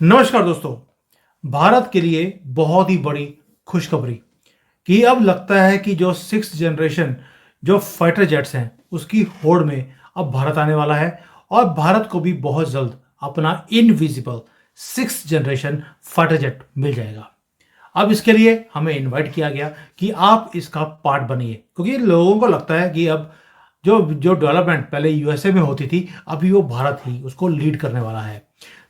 नमस्कार दोस्तों। भारत के लिए बहुत ही बड़ी खुशखबरी कि अब लगता है कि जो सिक्स जनरेशन जो फाइटर जेट्स हैं उसकी होड़ में अब भारत आने वाला है और भारत को भी बहुत जल्द अपना invisible six generation fighter jet मिल जाएगा। अब इसके लिए हमें इनवाइट किया गया कि आप इसका पार्ट बनिए, क्योंकि लोगों को लगता है कि अब जो जो डेवलपमेंट पहले यूएसए में होती थी अभी वो भारत ही उसको लीड करने वाला है।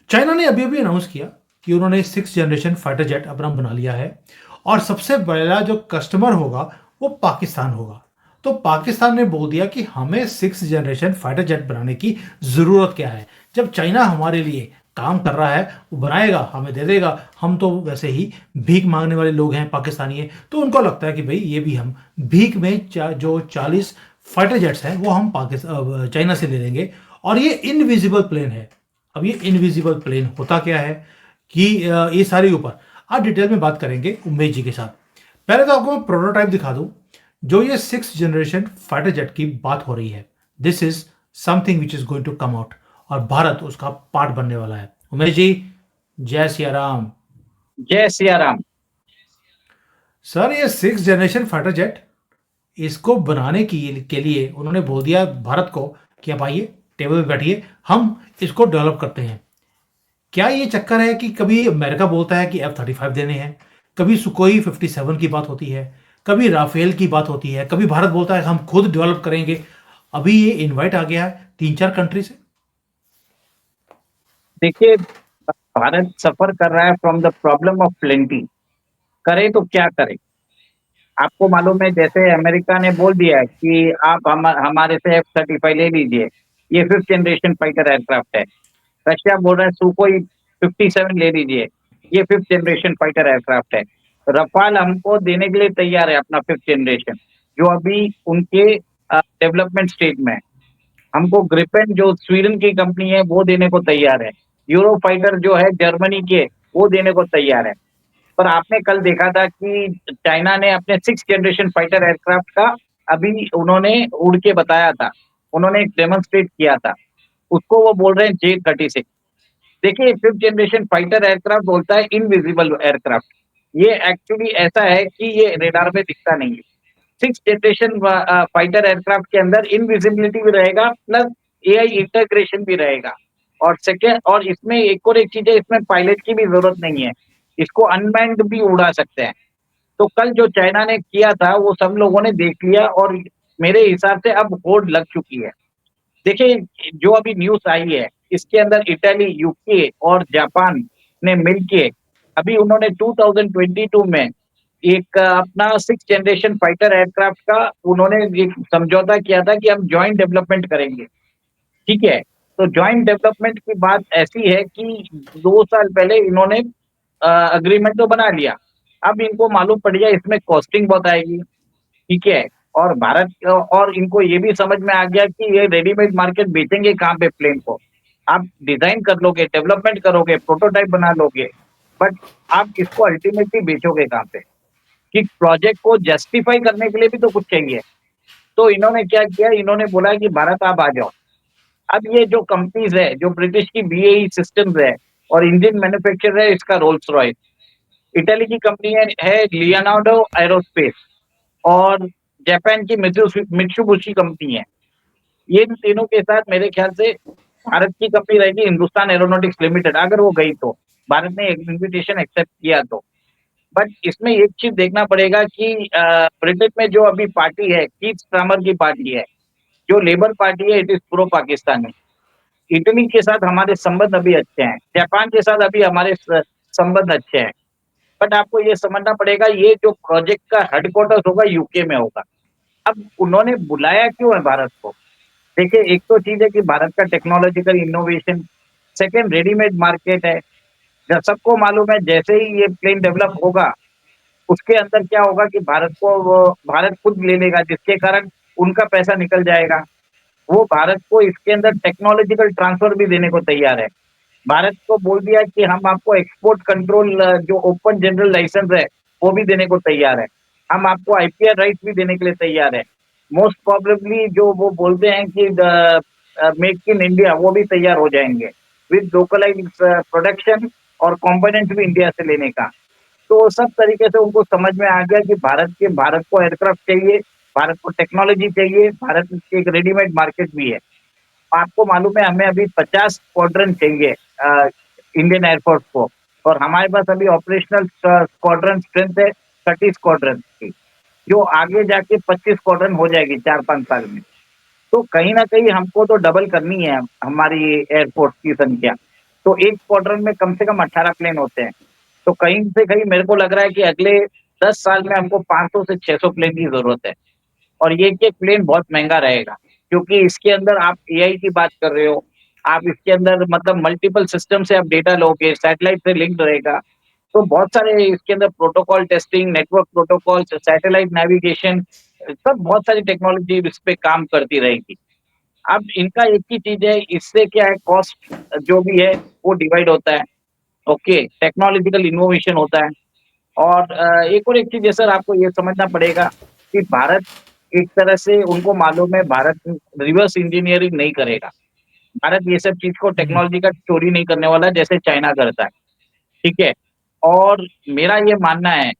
चाइना ने अभी अभी अनाउंस किया कि उन्होंने सिक्स जनरेशन फाइटर जेट अपना बना लिया है और सबसे पहला जो कस्टमर होगा वो पाकिस्तान होगा। तो पाकिस्तान ने बोल दिया कि हमें सिक्स जनरेशन फाइटर जेट बनाने की ज़रूरत क्या है, जब चाइना हमारे लिए काम कर रहा है वो बनाएगा हमें दे देगा। हम तो वैसे ही भीख मांगने वाले लोग हैं पाकिस्तानी है, तो उनको लगता है कि भाई ये भी हम भीख में जो 40 फाइटर जेट्स हैं वो हम पाकिस्तान चाइना से ले लेंगे। और ये इनविजिबल प्लेन है। अब ये इनविजिबल प्लेन होता क्या है कि ये सारे ऊपर आज डिटेल में बात करेंगे उमेश जी के साथ। पहले तो आपको मैं प्रोटोटाइप दिखा दूं। जो ये सिक्स जनरेशन फाइटर जेट की बात हो रही है, this is something which is going to come out और भारत उसका पार्ट बनने वाला है। उमेश जी, जय सिया राम। जय सिया राम। सर, ये सिक्स जनरेशन फाइटर जेट इसको बनाने के लिए उन्होंने बोल दिया भारत को कि आप आइए, टेबल पे बैठिए, हम इसको डेवलप करते हैं। क्या ये चक्कर है कि कभी अमेरिका बोलता है कि F-35 देने हैं, कभी सुकोई 57 की बात होती है, कभी राफेल की बात होती है, कभी भारत बोलता है हम खुद डेवलप करेंगे। अभी ये इनवाइट आ गया है 3-4 कंट्री से। देखिए, भारत सफर कर रहा है from the problem of plenty. करे तो क्या करे? आपको मालूम है, जैसे अमेरिका ने बोल दिया है कि आप हमारे से F-35 ले लीजिए। ये फिफ्थ जनरेशन फाइटर एयरक्राफ्ट है। रशिया बोल रहा है सुकोई 57 ले लीजिए। ये फिफ्थ जनरेशन फाइटर एयरक्राफ्ट है। रफाल हमको देने के लिए तैयार है, अपना फिफ्थ जनरेशन, जो अभी उनके डेवलपमेंट स्टेज में है। हमको ग्रिपेन जो स्वीडन की कंपनी है वो देने को तैयार है। यूरो फाइटर जो है जर्मनी के, वो देने को तैयार है। पर आपने कल देखा था कि चाइना ने अपने सिक्स जनरेशन फाइटर एयरक्राफ्ट का अभी उन्होंने उड़ के बताया था। उन्होंने एक डेमोन्स्ट्रेट किया था। उसको वो बोल रहे हैं J-36। देखिए, फिफ्थ जनरेशन फाइटर एयरक्राफ्ट बोलता है इनविजिबल एयरक्राफ्ट। ये एक्चुअली ऐसा है कि ये रेडार में दिखता नहीं है। सिक्स जनरेशन फाइटर एयरक्राफ्ट के अंदर इनविजिबिलिटी भी रहेगा, प्लस एआई इंटीग्रेशन भी रहेगा। और सेकेंड, और इसमें एक चीज है, इसमें पायलट की भी जरूरत नहीं है। इसको अनमैन्ड भी उड़ा सकते हैं। तो कल जो चाइना ने किया था वो सब लोगों ने देख लिया, और मेरे हिसाब से अब होड़ लग चुकी है। देखिए, जो अभी न्यूज आई है, इसके अंदर इटली, यूके और जापान ने मिलके अभी उन्होंने 2022 में एक अपना सिक्स जनरेशन फाइटर एयरक्राफ्ट का उन्होंने एक समझौता किया था कि हम जॉइंट डेवलपमेंट करेंगे। ठीक है। तो जॉइंट डेवलपमेंट की बात ऐसी है कि 2 साल पहले इन्होंने अग्रीमेंट तो बना लिया। अब इनको मालूम पड़ गया इसमें कॉस्टिंग बहुत आएगी। ठीक है। और भारत और इनको ये भी समझ में आ गया कि ये रेडीमेड मार्केट बेचेंगे कहाँ पे प्लेन को। आप डिजाइन कर लोगे, डेवलपमेंट करोगे, प्रोटोटाइप बना लोगे, बट आप इसको अल्टीमेटली बेचोगे कहाँ पे? कि प्रोजेक्ट को जस्टिफाई करने के लिए भी तो कुछ चाहिए। तो इन्होंने क्या किया, इन्होंने बोला कि भारत आप आ जाओ। अब ये जो कंपनीज है, जो ब्रिटिश की BAE सिस्टम्स है और इंडियन मैन्युफैक्चरर है इसका रोल्स रॉयस, इटली की कंपनी है लियोनार्डो एरोस्पेस, और जापान की मित्सुबिशी कंपनी है। ये इन तीनों के साथ मेरे ख्याल से भारत की कंपनी रहेगी हिंदुस्तान एरोनॉटिक्स लिमिटेड, अगर वो गई तो। भारत ने इन्विटेशन एक्सेप्ट किया तो। बट इसमें एक चीज देखना पड़ेगा कि ब्रिटेन में जो अभी पार्टी है, कीथ स्टार्मर की पार्टी है, जो लेबर पार्टी है, it is pro Pakistani. Italy के साथ हमारे संबंध अभी अच्छे हैं, जापान के साथ अभी हमारे संबंध अच्छे हैं। बट आपको ये समझना पड़ेगा, ये जो प्रोजेक्ट का हेडक्वार्टर होगा यूके में होगा। अब उन्होंने बुलाया क्यों है भारत को? देखिए, एक तो चीज है कि भारत का technological innovation, second readymade market है। जब सबको मालूम है जैसे ही ये प्लेन डेवलप होगा, उसके अंदर क्या होगा कि भारत खुद ले लेगा, जिसके कारण उनका पैसा निकल जाएगा। वो भारत को इसके अंदर टेक्नोलॉजिकल ट्रांसफर भी देने को तैयार है। भारत को बोल दिया कि हम आपको एक्सपोर्ट कंट्रोल, जो ओपन जनरल लाइसेंस है, वो भी देने को तैयार है। हम आपको IPR राइट्स भी देने के लिए तैयार है। मोस्ट प्रोबेबली जो वो बोलते हैं कि मेक इन इंडिया, वो भी तैयार हो जाएंगे विद लोकलाइज प्रोडक्शन और कंपोनेंट भी इंडिया से लेने का। तो सब तरीके से उनको समझ में आ गया कि भारत को एयरक्राफ्ट चाहिए, भारत को टेक्नोलॉजी चाहिए, भारत की एक रेडीमेड मार्केट भी है। आपको मालूम है हमें अभी 50 स्क्वाड्रन चाहिए इंडियन एयरफोर्स को, और हमारे पास अभी ऑपरेशनल स्क्वाड्रन स्ट्रेंथ है 30 स्क्वाड्रन की, जो आगे जाके 25 स्क्वाड्रन हो जाएगी 4-5 साल में। तो कहीं न कहीं हमको तो डबल करनी है हमारी एयरफोर्स की संख्या। तो एक स्क्वाड्रन में कम से कम 18 प्लेन होते हैं। तो कहीं से कहीं मेरे को लग रहा है कि अगले 10 साल में हमको 500 से 600 प्लेन की ज़रूरत है। और ये एक-एक प्लेन बहुत महँगा रहेगा, क्योंकि इसके अंदर आप एआई की बात कर रहे हो, आप इसके अंदर मतलब मल्टीपल सिस्टम से आप डेटा लोगे, सैटेलाइट से लिंक्ड रहेगा। तो बहुत सारे इसके अंदर protocol testing, network protocol, satellite navigation, सब बहुत सारी टेक्नोलॉजी इस पे काम करती रहेगी। अब इनका एक ही चीज़ है, इससे क्या है कॉस्ट जो भी है वो डिवाइड होता है, ओके, टेक्नोलॉजिकल इनोवेशन होता है। और एक और एक चीज़ है सर, आपको ये समझना पड़ेगा कि भारत एक तरह से उनको मालूम है भारत रिवर्स इंजीनियरिंग नहीं करेगा। भारत ये सब चीज़ को हम्म, टेक्नोलॉजी का चोरी नहीं करने वाला जैसे चाइना करता है, ठीक है? और मेरा ये मानना है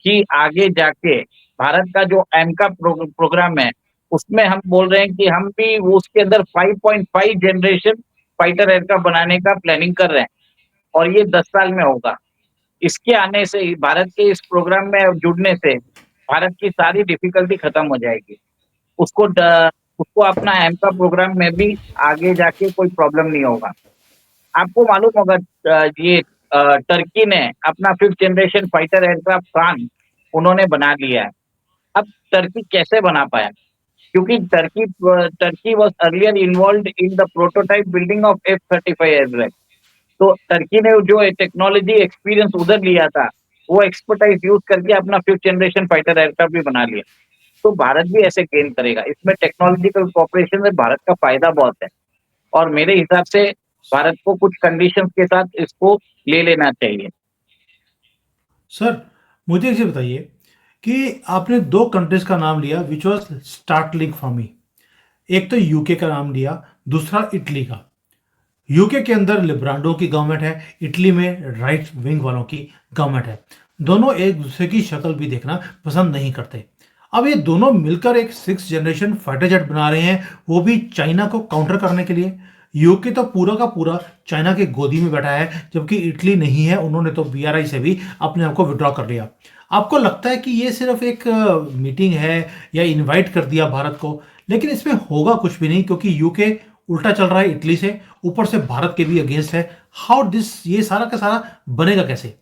कि आगे जाके भारत का जो एमका प्रोग्राम है, उसमें हम बोल रहे हैं कि हम भी वो उसके अंदर 5.5 जनरेशन फाइटर एयरक्राफ्ट बनाने का प्लानिंग कर रहे हैं, और ये 10 साल में होगा। इसके आने से ही भारत के इस प्रोग्राम में जुड़ने से भारत की सारी डिफ़िकल्टी खत्म हो जाएगी। उसको ड उसको अपना एमका प्रोग्राम में भी आगे जाके कोई प्रॉब्लम नहीं होगा। आपको मालूम होगा ये टर्की ने अपना 5th generation fighter aircraft Khan उन्होंने बना लिया है। अब टर्की कैसे बना पाया? क्योंकि Turkey was earlier involved in the prototype building of F-35 aircraft. तो टर्की ने जो टेक्नोलॉजी एक्सपीरियंस उधर लिया था, वो एक्सपर्टाइज़ यूज़ करके अपना 5th जनरेशन फाइटर एयरक्राफ्ट भी बना लिया। तो भारत भी ऐसे गेन करेगा। इसमें टेक्नोलॉजिकल कोऑपरेशन में भारत का फ़ायदा बहुत है, और मेरे हिसाब से भारत को कुछ कंडीशंस के साथ इसको ले लेना चाहिए। सर मुझे एक चीज़ बताइए कि आपने दो कंट्रीज का नाम लिया which was startling for me. एक तो यूके का नाम लिया, दूसरा इटली का। यूके के अंदर लिब्रांडो की गवर्नमेंट है, इटली में राइट विंग वालों की गवर्नमेंट है। दोनों एक दूसरे की शक्ल भी देखना पसंद नहीं करते। अब ये दोनों मिलकर एक 6th जनरेशन फाइटर जेट बना रहे हैं, वो भी चाइना को काउंटर करने के लिए। यूके तो पूरा का पूरा चाइना के गोदी में बैठा है, जबकि इटली नहीं है, उन्होंने तो बीआरआई से भी अपने आप को विड्रॉ कर लिया। आपको लगता है कि ये सिर्फ एक मीटिंग है या इनवाइट कर दिया भारत को, लेकिन इसमें होगा कुछ भी नहीं, क्योंकि यूके उल्टा चल रहा है इटली से, ऊपर से भारत के भी अगेंस्ट है। हाउ दिस, ये सारा का सारा बनेगा कैसे?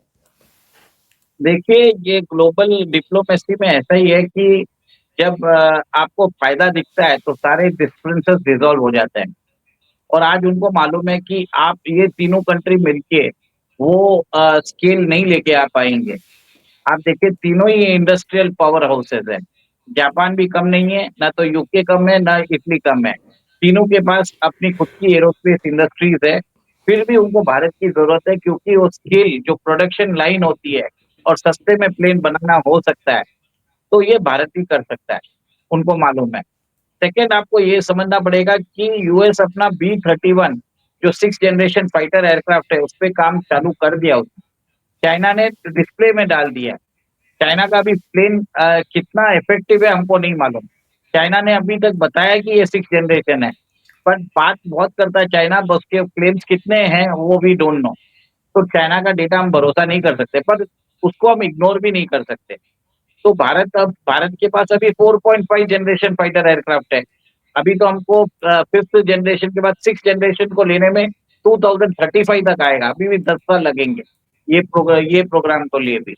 देखिए, ये ग्लोबल डिप्लोमेसी में ऐसा ही है कि जब आपको फ़ायदा दिखता है, तो सारे डिफरेंसेस डिसॉल्व हो जाते हैं। और आज उनको मालूम है कि आप ये तीनों कंट्री मिलके वो स्केल नहीं लेके आ पाएँगे। आप देखिए तीनों ही इंडस्ट्रियल पावर हाउसेज़ हैं। जापान भी कम नहीं है, ना तो यूके कम है, ना इटली कम है। तीनों के पास अपनी खुद की एरोस्पेस इंडस्ट्रीज़ है। फिर भी उनको भारत की ज़रूरत है, क्योंकि वो स्केल जो प्रोडक्शन लाइन होती है और सस्ते में प्लेन बनाना हो सकता है, तो ये भारत ही कर सकता है, उनको मालूम है। सेकंड, आपको ये समझना पड़ेगा कि यूएस अपना बी-31 जो 6th जनरेशन फाइटर एयरक्राफ्ट है, उसपे काम चालू कर दिया उसने। चाइना ने डिस्प्ले में डाल दिया है। चाइना का भी प्लेन कितना इफेक्टिव है हमको नहीं मालूम। चाइना ने अभी तक बताया कि ये 6th जनरेशन है, बट बात बहुत करता है चाइना, बस उसके प्लेन्स कितने हैं वो वी डोंट नो। तो चाइना का डेटा हम भरोसा नहीं कर सकते, पर उसको हम इग्नोर भी नहीं कर सकते। तो भारत के पास अभी 4.5 जनरेशन फाइटर एयरक्राफ्ट है। अभी तो हमको 5th जनरेशन के बाद 6th जनरेशन को लेने में 2035 तक आएगा, अभी भी 10 साल लगेंगे। ये प्रोग्राम को लिए भी।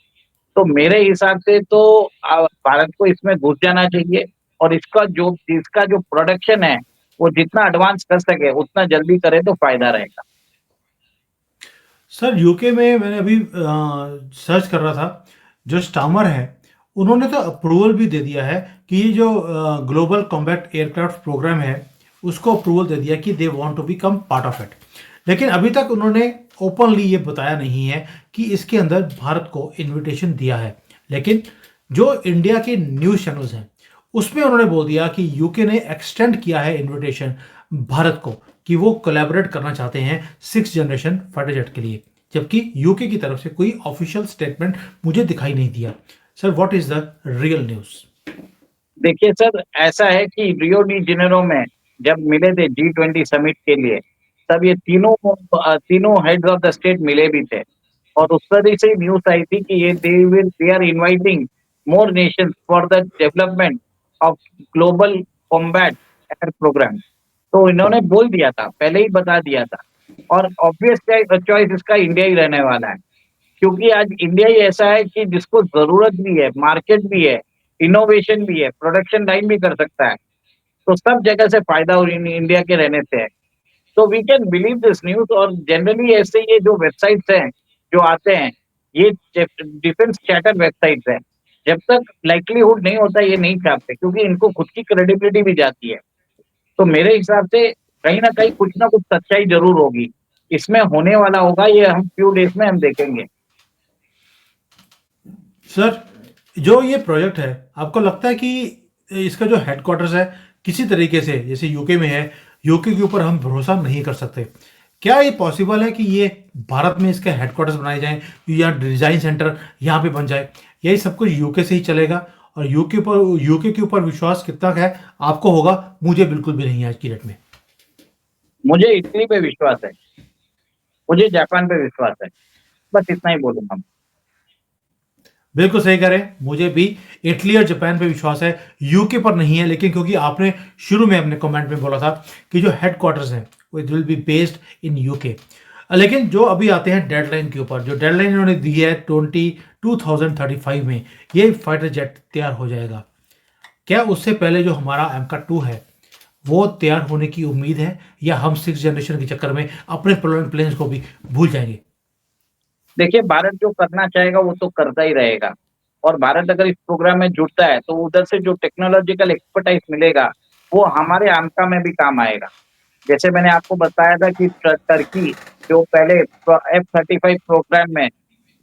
तो मेरे हिसाब से तो भारत को इसमें घुस जाना चाहिए, और इसका जो प्रोडक्शन है, वो जितना एडवांस कर सके उतना जल्दी करे तो फ़ायदा रहेगा। सर यूके में मैंने अभी सर्च कर रहा था, जो स्टामर है उन्होंने तो अप्रूवल भी दे दिया है कि ये जो ग्लोबल कॉम्बैट एयरक्राफ्ट प्रोग्राम है उसको अप्रूवल दे दिया कि they want to become part of it. लेकिन अभी तक उन्होंने ओपनली ये बताया नहीं है कि इसके अंदर भारत को इनविटेशन दिया है। लेकिन जो इंडिया के न्यूज़ चैनल्स हैं उसमें उन्होंने बोल दिया कि यूके ने एक्सटेंड किया है इनविटेशन भारत को, कि वो कोलैबोरेट करना चाहते हैं 6th जनरेशन फाइटर जेट के लिए। जबकि यूके की तरफ से कोई ऑफिशियल स्टेटमेंट मुझे दिखाई नहीं दिया। Sir, what is the real news? देखिए सर, ऐसा है कि रियो डी जेनेरो में जब मिले थे G20 समिट के लिए, तब ये तीनों हेड्स ऑफ द स्टेट मिले भी थे। और उस तरह से न्यूज़ आई थी कि ये they are inviting more nations for the development of global combat air programme. तो इन्होंने बोल दिया था, पहले ही बता दिया था। और ऑब्वियस चॉइस इसका इंडिया ही रहने वाला है। क्योंकि आज इंडिया ही ऐसा है कि जिसको ज़रूरत भी है, मार्केट भी है, इनोवेशन भी है, प्रोडक्शन लाइन भी कर सकता है। तो सब जगह से फ़ायदा और इन इंडिया के रहने से है। तो we can believe this news. और जनरली ऐसे ये जो वेबसाइट्स हैं, जो आते हैं, ये डिफेंस चैटर वेबसाइट्स हैं। जब तक लाइक्लीहुड नहीं होता ये नहीं छापते, क्योंकि इनको खुद की क्रेडिबिलिटी भी जाती है। तो मेरे हिसाब से कहीं न कहीं कुछ ना कुछ सच्चाई ज़रूर होगी। इसमें होने वाला होगा, ये हम फ्यू डेज़ में हम देखेंगे। सर, जो ये प्रोजेक्ट है, आपको लगता है कि इसका जो हेडक्वार्टर्स है, किसी तरीके से जैसे यूके में है, यूके के ऊपर हम भरोसा नहीं कर सकते? क्या ये पॉसिबल है कि ये भारत में इसके हेडक्वार्टर्स बनाए जाएं या डिजाइन सेंटर यहाँ पे बन जाए? यही सब कुछ यूके से ही चलेगा? और यूके के ऊपर विश्वास कितना है आपको होगा, मुझे बिल्कुल भी नहीं है आज की डेट में। मुझे इटली पे विश्वास है, मुझे जापान पे विश्वास है। बस इतना ही बोलूँगा मैं। बिल्कुल सही करें, मुझे भी इटली और जापान पे विश्वास है, यूके पर नहीं है। लेकिन क्योंकि आपने शुरू में अपने कमेंट में बोला था कि जो हेडक्वार्टर्स हैं वो it will be based in UK. लेकिन जो अभी आते हैं डेडलाइन के ऊपर, जो डेडलाइन इन्होंने दी है 2035 में ये फाइटर जेट तैयार हो जाएगा। क्या उससे पहले जो हमारा MK2 है वो तैयार होने की उम्मीद है, या हम 6th जनरेशन के चक्कर में अपने प्लेन्स को भी भूल जाएंगे? देखिए, भारत जो करना चाहेगा वो तो करता ही रहेगा। और भारत अगर इस प्रोग्राम में जुड़ता है तो उधर से जो टेक्नोलॉजिकल एक्सपर्टाइज़ मिलेगा, वो हमारे आमका में भी काम आएगा। जैसे मैंने आपको बताया था कि टर्की जो पहले F-35 प्रोग्राम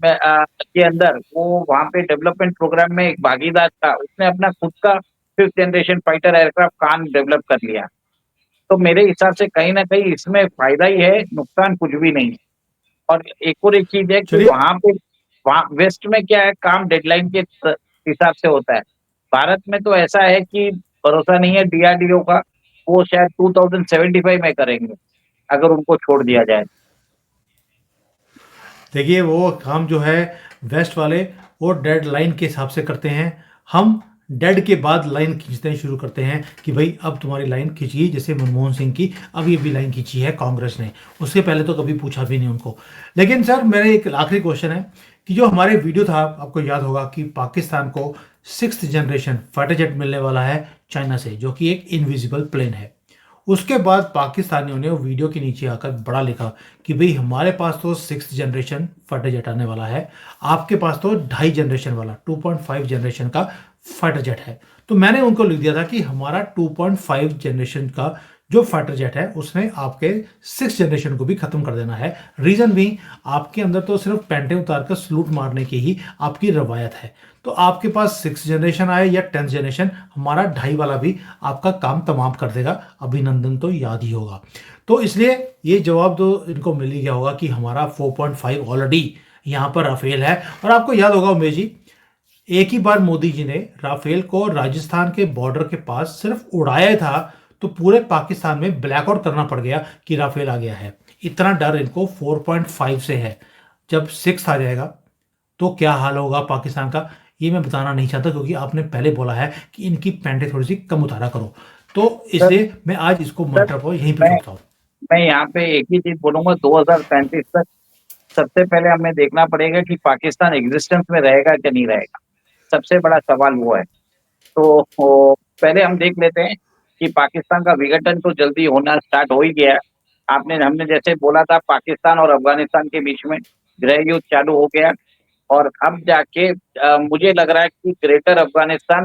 के अंदर वो वहाँ पे डेवलपमेंट प्रोग्राम में एक भागीदार था, उसने अपना खुद का 5th जनरेशन फाइटर एयरक्राफ्ट कान डेवलप कर लिया। तो मेरे हिसाब से कहीं न कहीं इसमें फ़ायदा ही है, नुकसान कुछ भी नहीं है। और एक चीज़ है कि चलिए। वहाँ वेस्ट में क्या है, काम डेडलाइन के हिसाब से होता है। भारत में तो ऐसा है कि भरोसा नहीं है DRDO का, वो शायद 2075 में करेंगे, अगर उनको छोड़ दिया जाए। देखिए, वो काम जो है वेस्ट वाले वो डेड लाइन के हिसाब से करते हैं। हम डेड के बाद लाइन खींचते हैं, शुरू करते हैं कि भाई अब तुम्हारी लाइन खींचिए, जैसे मनमोहन सिंह की अब ये भी लाइन खींची है कांग्रेस ने। उससे पहले तो कभी पूछा भी नहीं उनको। लेकिन सर, मेरे एक आखिरी क्वेश्चन है कि जो हमारे वीडियो था, आपको याद होगा कि पाकिस्तान को 6th जनरेशन फाइटर जेट मिलने वाला है चाइना से, जो कि एक इनविजिबल प्लेन है। उसके बाद पाकिस्तानियों ने वो वीडियो के नीचे आकर बड़ा लिखा कि भाई हमारे पास तो 6th जनरेशन फाइटर जेट आने वाला है, आपके पास तो 2.5 जनरेशन वाला 2.5 जनरेशन का फाइटर जेट है। तो मैंने उनको लिख दिया था कि हमारा 2.5 जनरेशन का जो फाइटर जेट है उसने आपके 6th जनरेशन को भी खत्म कर देना है। रीजन भी, आपके अंदर तो सिर्फ पैंटे उतार कर सलूट मारने की ही आपकी रवायत है। तो आपके पास 6th जनरेशन आए या 10th जनरेशन, हमारा 2.5 वाला भी आपका काम तमाम कर देगा। अभिनंदन तो याद ही होगा। तो इसलिए ये जवाब तो इनको मिल ही गया होगा कि हमारा 4.5 ऑलरेडी यहाँ पर राफेल है। और आपको याद होगा उमेश जी, एक ही बार मोदी जी ने राफेल को राजस्थान के बॉर्डर के पास सिर्फ उड़ाया था, तो पूरे पाकिस्तान में ब्लैकआउट करना पड़ गया कि राफेल आ गया है। इतना डर इनको 4.5 से है। जब 6 आ जाएगा तो क्या हाल होगा पाकिस्तान का, ये मैं बताना नहीं चाहता, क्योंकि आपने पहले बोला है कि इनकी पैंटें थोड़ी सी कम उतारा करो। तो सर इसलिए मैं आज इसको सर मटर पर यहीं पे मैं छोड़ता हूँ। मैं यहाँ पे एक ही चीज़ बोलूँगा, 2035 तक सबसे पहले हमें देखना पड़ेगा कि पाकिस्तान एग्जिस्टेंस में रहेगा कि नहीं रहेगा। सबसे बड़ा सवाल वो है। तो पहले हम देख लेते हैं कि पाकिस्तान का विघटन तो जल्दी होना स्टार्ट हो ही गया है। आपने हमने जैसे बोला था, पाकिस्तान और अफ़गानिस्तान के बीच में गृह युद्ध चालू हो गया। और अब जाके मुझे लग रहा है कि greater Afghanistan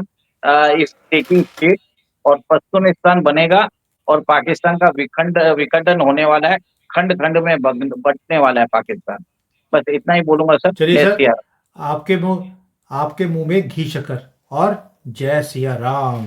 is taking shape और पश्तूनिस्तान बनेगा। और पाकिस्तान का विखंडन होने वाला है, खंड-खंड में बँटने वाला है पाकिस्तान। बस इतना ही बोलूँगा सर। चलिए जय सर, सिया राम। आपके मुंह में घी शक्कर, और जय सिया राम।